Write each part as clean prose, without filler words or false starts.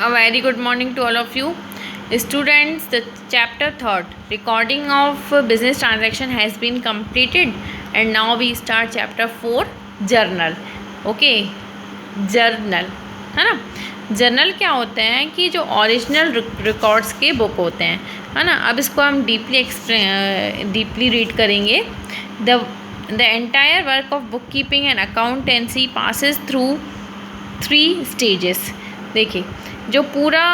A very good morning to all of you. Students, the chapter 3rd, recording of business transaction has been completed and now we start chapter 4, journal. Okay, journal, है ना. Journal क्या होता है कि जो original records के book होते हैं, है ना. अब इसको हम डीपली रीड करेंगे. The entire work of bookkeeping and accountancy passes through 3 stages. देखिए, जो पूरा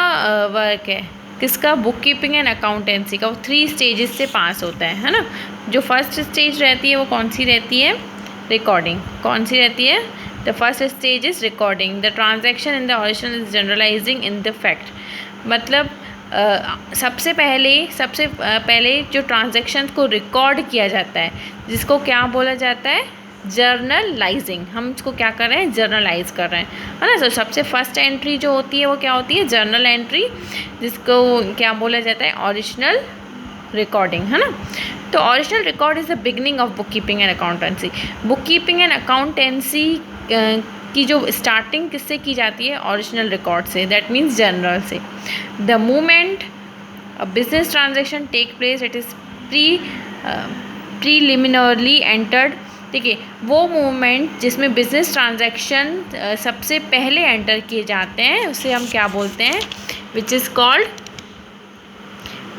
वर्क है किसका, बुक कीपिंग एंड अकाउंटेंसी का, वो 3 स्टेजेस से पास होता है ना. जो फर्स्ट स्टेज रहती है वो कौन सी रहती है, रिकॉर्डिंग. कौन सी रहती है, the first stage is recording. The transaction in the original is generalizing in the fact. मतलब सबसे पहले जो ट्रांजैक्शन को रिकॉर्ड किया जाता है, जिसको क्या बोला जाता है, जर्नलाइजिंग. हम इसको क्या कर रहे हैं, जर्नलाइज कर रहे हैं, है ना. तो सबसे फर्स्ट एंट्री जो होती है वो क्या होती है, जर्नल एंट्री, जिसको क्या बोला जाता है, ओरिजिनल रिकॉर्डिंग, है ना. तो original record is the beginning of bookkeeping and accountancy. Bookkeeping and accountancy की जो स्टार्टिंग किससे की जाती है, ओरिजिनल रिकॉर्ड से, दैट मीन्स जर्नल से. The moment a business transaction take place, it is preliminarily entered. देखिए, वो मोमेंट जिसमें बिजनेस ट्रांजैक्शन सबसे पहले एंटर किए जाते हैं उसे हम क्या बोलते हैं, which is called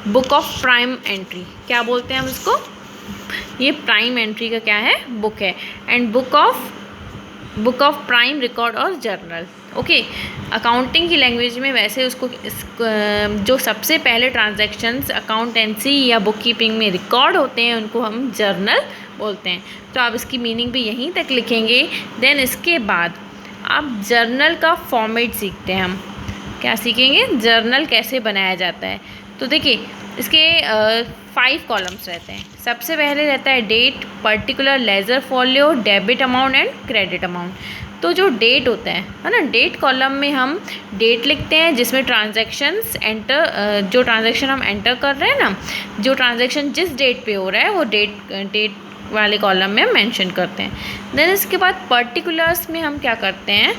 book of prime entry. क्या बोलते हैं हम इसको, ये प्राइम एंट्री का क्या है, बुक है. And book of prime record और जर्नल. ओके, अकाउंटिंग की लैंग्वेज में वैसे उसको जो सबसे पहले ट्रांजैक्शंस अकाउंटेंसी या बुक कीपिंग में रिकॉर्ड होते हैं उनको हम जर्नल बोलते हैं. तो आप इसकी मीनिंग भी यहीं तक लिखेंगे. देन इसके बाद आप जर्नल का फॉर्मेट सीखते हैं. हम क्या सीखेंगे, जर्नल कैसे बनाया जाता है. तो देखिए, इसके 5 कॉलम्स रहते हैं. सबसे पहले रहता है date, particular, ledger folio, debit amount and credit amount. तो जो डेट होता है ना, डेट कॉलम में हम डेट लिखते हैं जिसमें ट्रांजैक्शंस जो ट्रांजैक्शन हम एंटर कर रहे हैं ना, जो ट्रांजैक्शन जिस डेट पे हो रहा है वो डेट वाले कॉलम में हम मेंशन करते हैं. देन इसके बाद पर्टिकुलर्स में हम क्या करते हैं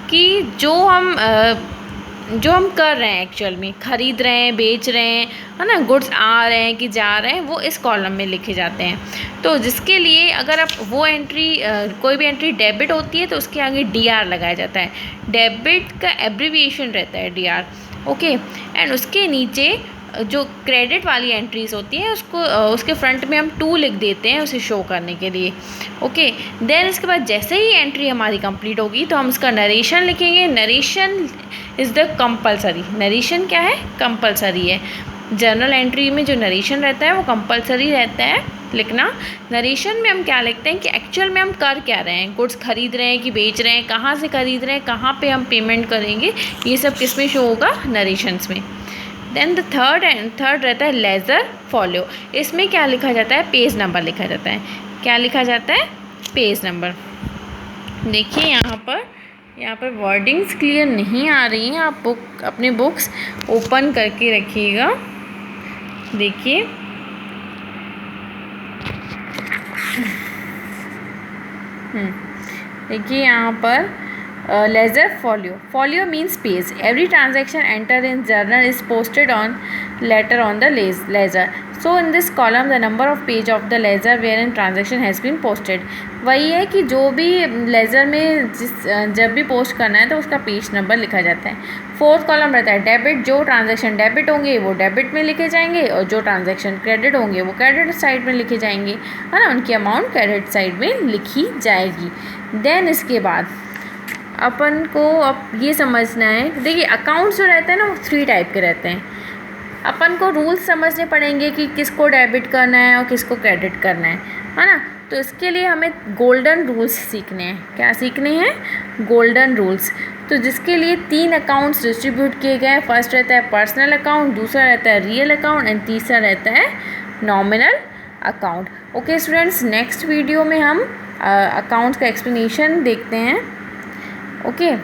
कि जो हम कर रहे हैं, एक्चुअल में खरीद रहे हैं, बेच रहे हैं, है ना, गुड्स आ रहे हैं कि जा रहे हैं, वो इस कॉलम में लिखे जाते हैं. तो जिसके लिए अगर आप वो एंट्री कोई भी एंट्री डेबिट होती है तो उसके आगे DR लगाया जाता है. डेबिट का एब्रीविएशन रहता है DR. ओके, एंड उसके नीचे जो क्रेडिट वाली एंट्रीज होती हैं उसके फ्रंट में हम 2 लिख देते हैं उसे शो करने के लिए. ओके, देन इसके बाद जैसे ही एंट्री हमारी कंप्लीट होगी तो हम इसका नरेशन लिखेंगे. Narration is the compulsory. Narration क्या है, कंपलसरी है. जर्नल एंट्री में जो नरेशन रहता है वो कंपलसरी रहता है लिखना. नरेशन में हम क्या लिखते हैं कि एक्चुअल में हम कर क्या रहे हैं, गुड्स खरीद रहे हैं कि बेच रहे हैं, कहाँ से खरीद रहे हैं, कहाँ पे हम पेमेंट करेंगे, ये सब किस में शो होगा, नरेशंस में. देन द थर्ड रहता है लेजर फॉलो. इसमें क्या लिखा जाता है, पेज नंबर लिखा जाता है. क्या लिखा जाता है, पेज नंबर. देखिए यहाँ पर वर्डिंग्स क्लियर नहीं आ रही हैं. आप अपने बुक्स ओपन करके रखिएगा. देखिए, देखिए यहाँ पर ledger folio means page. Every transaction enter in journal is posted on later on the ledger. So in this column the number of page of the ledger where in transaction has been posted. वही है कि जो भी laser में जब भी post करना है तो उसका पेज नंबर लिखा जाता है. 4th कॉलम रहता है डेबिट. जो ट्रांजैक्शन डेबिट होंगे वो डेबिट में लिखे जाएंगे और जो ट्रांजैक्शन क्रेडिट होंगे वो क्रेडिट साइड में लिखे जाएंगे, है ना. उनकी अमाउंट क्रेडिट साइड में लिखी जाएगी. देन इसके बाद अपन को अब ये समझना है, देखिए अकाउंट्स जो रहते हैं ना वो 3 टाइप के रहते हैं. अपन को रूल्स समझने पड़ेंगे कि किसको डेबिट करना है और किसको क्रेडिट करना है ना. तो इसके लिए हमें गोल्डन रूल्स सीखने हैं. क्या सीखने हैं, गोल्डन रूल्स. तो जिसके लिए 3 अकाउंट्स डिस्ट्रीब्यूट किए गए हैं. फर्स्ट रहता है पर्सनल अकाउंट, दूसरा रहता है रियल अकाउंट एंड तीसरा रहता है nominal account. Okay students, next video में हम अकाउंट्स का एक्सप्लेनेशन देखते हैं. ओके.